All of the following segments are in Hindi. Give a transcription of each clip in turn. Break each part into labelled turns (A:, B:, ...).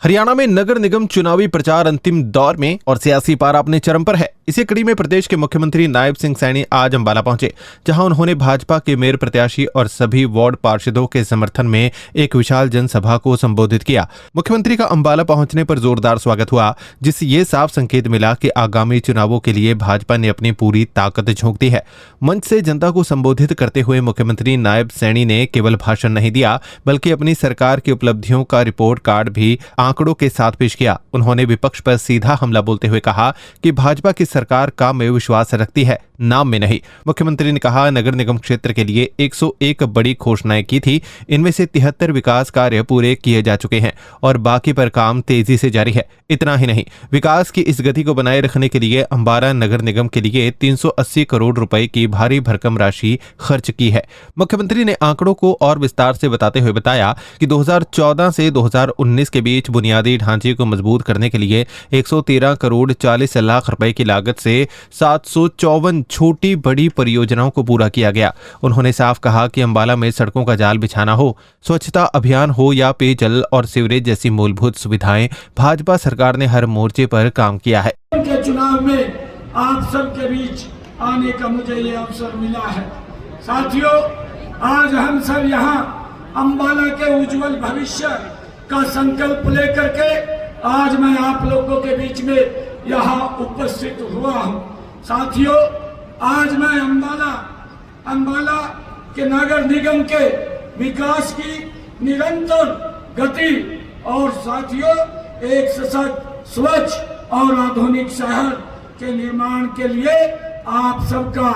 A: हरियाणा में नगर निगम चुनावी प्रचार अंतिम दौर में और सियासी पारा अपने चरम पर है। इसी कड़ी में प्रदेश के मुख्यमंत्री नायब सिंह सैनी आज अंबाला पहुंचे, जहां उन्होंने भाजपा के मेयर प्रत्याशी और सभी वार्ड पार्षदों के समर्थन में एक विशाल जनसभा को संबोधित किया। मुख्यमंत्री का अंबाला पहुंचने पर जोरदार स्वागत हुआ, जिससे ये साफ संकेत मिला कि आगामी चुनावों के लिए भाजपा ने अपनी पूरी ताकत झोंक दी है। मंच से जनता को संबोधित करते हुए मुख्यमंत्री नायब सैनी ने केवल भाषण नहीं दिया, बल्कि अपनी सरकार की उपलब्धियों का रिपोर्ट कार्ड भी आंकड़ों के साथ पेश किया। उन्होंने विपक्ष पर सीधा हमला बोलते हुए कहा कि भाजपा की सरकार काम में विश्वास रखती है, नाम में नहीं। मुख्यमंत्री ने कहा, नगर निगम क्षेत्र के लिए 101 बड़ी घोषणाएं की थी, इनमें से 73 विकास कार्य पूरे किए जा चुके हैं और बाकी पर काम तेजी से जारी है। इतना ही नहीं, विकास की इस गति को बनाए रखने के लिए अंबाला नगर निगम के लिए 380 करोड़ रुपए की भारी भरकम राशि खर्च की है। मुख्यमंत्री ने आंकड़ों को और विस्तार से बताते हुए बताया कि 2014 से 2019 के बीच बुनियादी ढांचे को मजबूत करने के लिए 113 करोड़ 40 लाख रुपए की लागत से 754 छोटी बड़ी परियोजनाओं को पूरा किया गया। उन्होंने साफ कहा कि अंबाला में सड़कों का जाल बिछाना हो, स्वच्छता अभियान हो या पेयजल और सीवरेज जैसी मूलभूत सुविधाएं, भाजपा सरकार ने हर मोर्चे पर काम किया है।
B: के चुनाव में आप सबके बीच आने का मुझे ये अवसर मिला है। साथियों, आज हम सब यहाँ अंबाला के उज्जवल भविष्य का संकल्प लेकर के आज मैं आप लोगों के बीच में यहाँ उपस्थित हुआ हूँ। साथियों, आज मैं अंबाला के नगर निगम के विकास की निरंतर गति और साथियों एक सशक्त, स्वच्छ और आधुनिक शहर के निर्माण के लिए आप सबका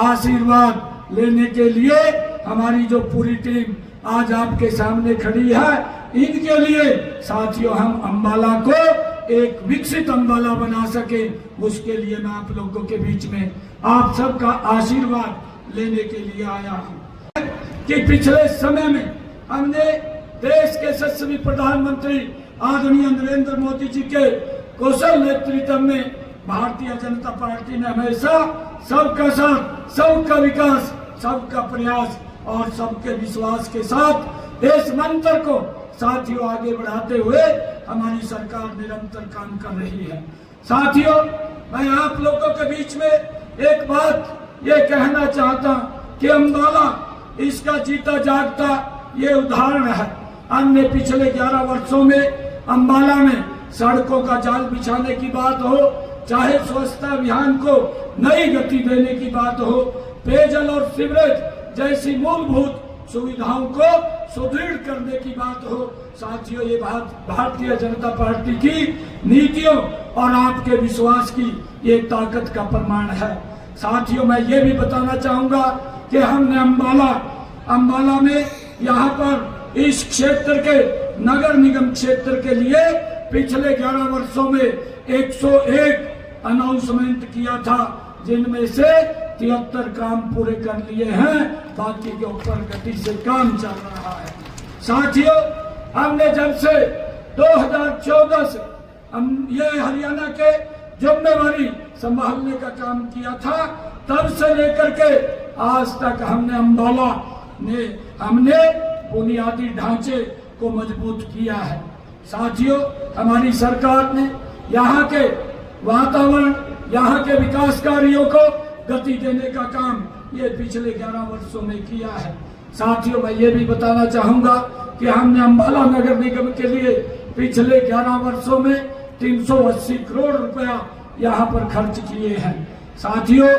B: आशीर्वाद लेने के लिए हमारी जो पूरी टीम आज आपके सामने खड़ी है, इनके लिए साथियों हम अंबाला को एक विकसित अंबाला बना सके, उसके लिए मैं आप लोगों के बीच में आप सबका आशीर्वाद लेने के लिए आया हूँ। कि पिछले समय में हमने देश के यशस्वी प्रधानमंत्री आदरणीय नरेंद्र मोदी जी के कौशल नेतृत्व में भारतीय जनता पार्टी ने हमेशा सबका साथ, सबका विकास, सबका प्रयास और सबके विश्वास के साथ इस मंत्र को साथियों आगे बढ़ाते हुए हमारी सरकार निरंतर काम कर रही है। साथियों, मैं आप लोगों के बीच में एक बात ये कहना चाहता कि अंबाला इसका जीता जागता ये उदाहरण है। हमने पिछले 11 वर्षों में अंबाला में सड़कों का जाल बिछाने की बात हो, चाहे स्वच्छता अभियान को नई गति देने की बात हो, पेयजल और सीवरेज जैसी मूलभूत सुविधाओं को सुदृढ़ करने की बात हो, साथियों ये बात भारतीय जनता पार्टी की नीतियों और आपके विश्वास की ये ताकत का प्रमाण है। साथियों, मैं ये भी बताना चाहूंगा कि हमने अंबाला में यहाँ पर इस क्षेत्र के नगर निगम क्षेत्र के लिए पिछले 11 वर्षों में 101 अनाउंसमेंट किया था, जिनमें से 73 काम पूरे कर लिए हैं, बाकी के ऊपर गति से काम चल रहा है। साथियों, हमने जब से 2014 से हम ये हरियाणा के जिम्मेवारी संभालने का काम किया था, तब से लेकर के आज तक हमने बुनियादी ढांचे को मजबूत किया है। साथियों, हमारी सरकार ने यहाँ के वातावरण, यहाँ के विकास कार्यों को गति देने का काम ये पिछले 11 वर्षों में किया है। साथियों, मैं ये भी बताना चाहूंगा कि हमने अंबाला नगर निगम के लिए पिछले 11 वर्षों में 380 करोड़ रुपया यहाँ पर खर्च किए हैं। साथियों,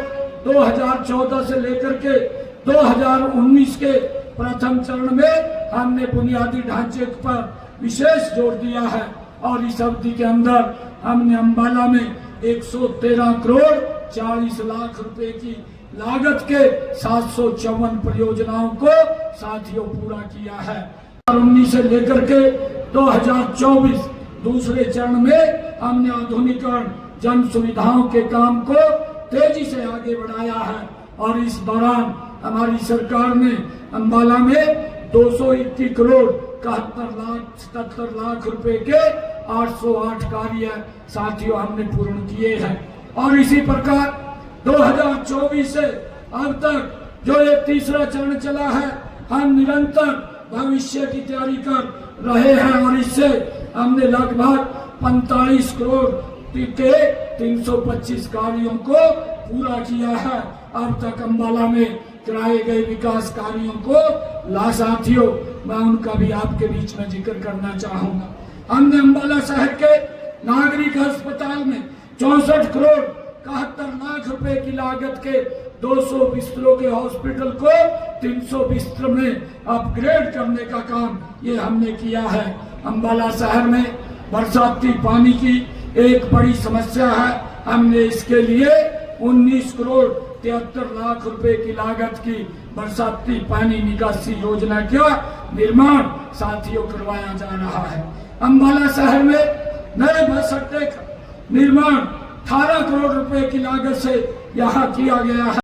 B: 2014 से लेकर के 2019 के प्रथम चरण में हमने बुनियादी ढांचे पर विशेष जोर दिया है और इस अवधि के अंदर हमने अंबाला में 113 करोड़ 40 लाख रुपए की लागत के 754 परियोजनाओं को साथियों पूरा किया है। 2019 से लेकर के 2024 दूसरे चरण में हमने आधुनिकरण, जन सुविधाओं के काम को तेजी से आगे बढ़ाया है और इस दौरान हमारी सरकार ने अंबाला में 221 करोड़ 77 लाख रुपए के 808 कार्य साथियों हमने पूर्ण किए हैं। और इसी प्रकार 2024 से अब तक जो ये तीसरा चरण चला है, हम निरंतर भविष्य की तैयारी कर रहे हैं और इससे हमने लगभग 45 करोड़ के 325 कार्यों को पूरा किया है। अब तक अंबाला में कराए गए विकास कार्यों को साथियों मैं उनका भी आपके बीच में जिक्र करना चाहूंगा। हमने अंबाला शहर के नागरिक अस्पताल में 64 करोड़ 71 लाख रुपए की लागत के 200 बिस्तरों के हॉस्पिटल को 300 बिस्तर में अपग्रेड करने का काम ये हमने किया है। अंबाला शहर में बरसाती पानी की एक बड़ी समस्या है। हमने इसके लिए 19 करोड़ 73 लाख रुपए की लागत की बरसाती पानी निकासी योजना का निर्माण साथियों करवाया जा रहा है। अंबाला शहर में नए बस अड्डे का निर्माण 18 करोड़ रुपए की लागत से यहाँ किया गया है।